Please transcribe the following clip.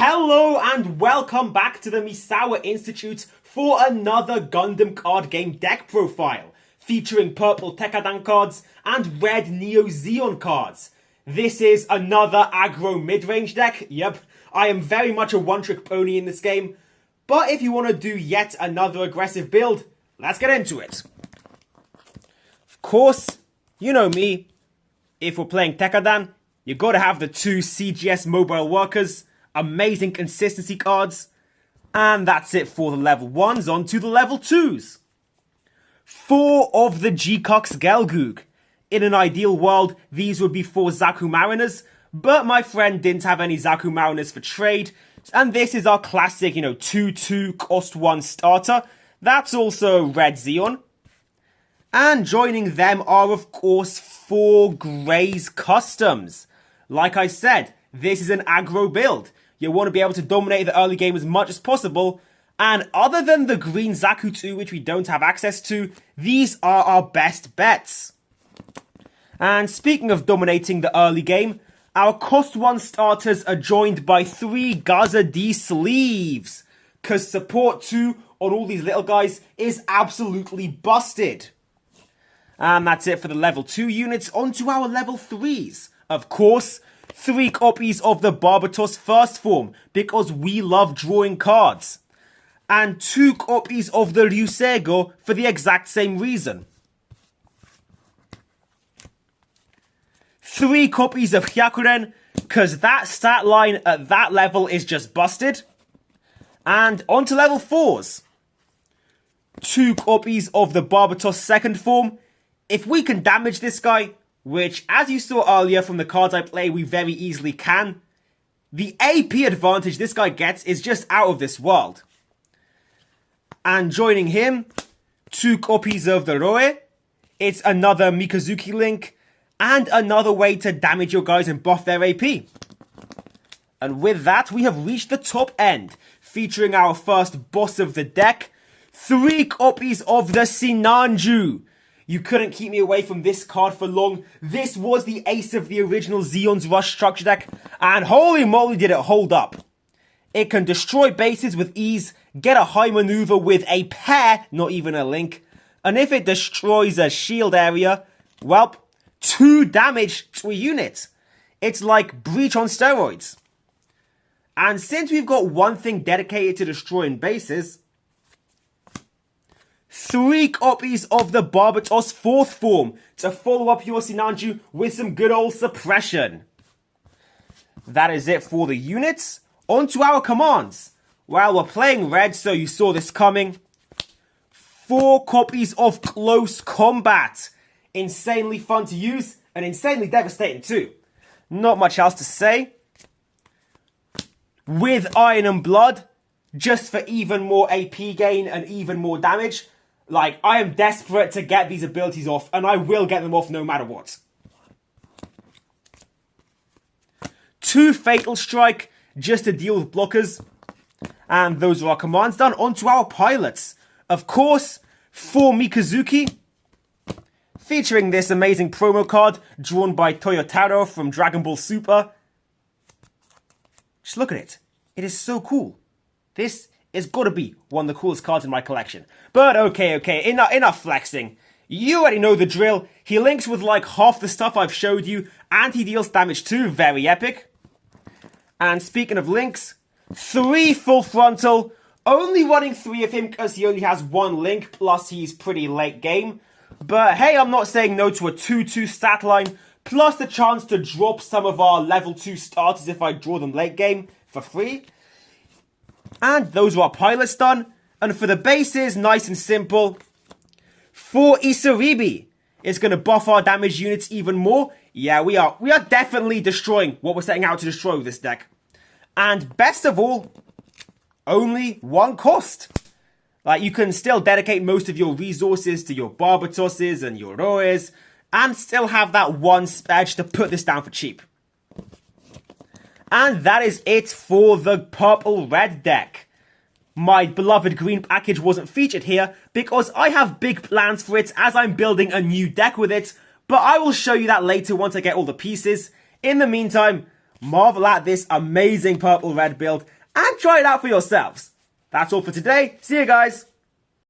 Hello and welcome back to the Misawa Institute for another Gundam card game deck profile, featuring purple Tekkadan cards and red Neo Zeon cards. This is another aggro mid-range deck. Yep, I am very much a one-trick pony in this game, but if you want to do yet another aggressive build, let's get into it. Of course, you know me, if we're playing Tekkadan, you gotta have the two CGS mobile workers, amazing consistency cards, and that's it for the level 1s. On to the level 2s. 4 of the G-Cox Gelgoog. In an ideal world, these would be 4 Zaku Mariners, but my friend didn't have any Zaku Mariners for trade, and this is our classic, 2-2 cost 1 starter. That's also Red Zeon. And joining them are, of course, 4 Grays Customs. Like I said, this is an aggro build. You want to be able to dominate the early game as much as possible. And other than the green Zaku 2, which we don't have access to, these are our best bets. And speaking of dominating the early game, our cost 1 starters are joined by 3 Gaza D sleeves. Because support 2 on all these little guys is absolutely busted. And that's it for the level 2 units. On to our level 3s. Of course, 3 copies of the Barbatos First Form, because we love drawing cards. And 2 copies of the Ryuseigo for the exact same reason. 3 copies of Hyakuren, because that stat line at that level is just busted. And on to level 4s. 2 copies of the Barbatos Second Form. If we can damage this guy, which, as you saw earlier from the cards I play, we very easily can, the AP advantage this guy gets is just out of this world. And joining him, 2 copies of the Roe. It's another Mikazuki link, and another way to damage your guys and buff their AP. And with that, we have reached the top end, featuring our first boss of the deck, 3 copies of the Sinanju. You couldn't keep me away from this card for long. This was the ace of the original Zeon's Rush structure deck, and holy moly did it hold up. It can destroy bases with ease, get a high maneuver with a pair, not even a link, and if it destroys a shield area, well, 2 damage to a unit. It's like Breach on steroids. And since we've got one thing dedicated to destroying bases, 3 copies of the Barbatos Fourth Form to follow up your Sinanju with some good old suppression. That is it for the units. On to our commands. Well, we're playing red, so you saw this coming. 4 copies of Close Combat. Insanely fun to use and insanely devastating too. Not much else to say. With Iron and Blood, just for even more AP gain and even more damage. Like, I am desperate to get these abilities off, and I will get them off no matter what. 2 Fatal Strike, just to deal with blockers. And those are our commands done. On to our pilots. Of course, 4 Mikazuki, featuring this amazing promo card, drawn by Toyotaro from Dragon Ball Super. Just look at it. It is so cool. This is gotta be one of the coolest cards in my collection. But okay, enough flexing. You already know the drill. He links with like half the stuff I've showed you, and he deals damage too, very epic. And speaking of links, 3 full frontal, only running 3 of him because he only has 1 link, plus he's pretty late game. But hey, I'm not saying no to a 2-2 stat line, plus the chance to drop some of our level 2 starters if I draw them late game for free. And those are our pilots done. And for the bases, nice and simple. 4 Isaribi. It's going to buff our damage units even more. Yeah, we are definitely destroying what we're setting out to destroy with this deck. And best of all, only 1 cost. Like, you can still dedicate most of your resources to your Barbatoses and your Roes, and still have that 1 spedge to put this down for cheap. And that is it for the purple-red deck. My beloved green package wasn't featured here because I have big plans for it as I'm building a new deck with it, but I will show you that later once I get all the pieces. In the meantime, marvel at this amazing purple-red build and try it out for yourselves. That's all for today. See you guys.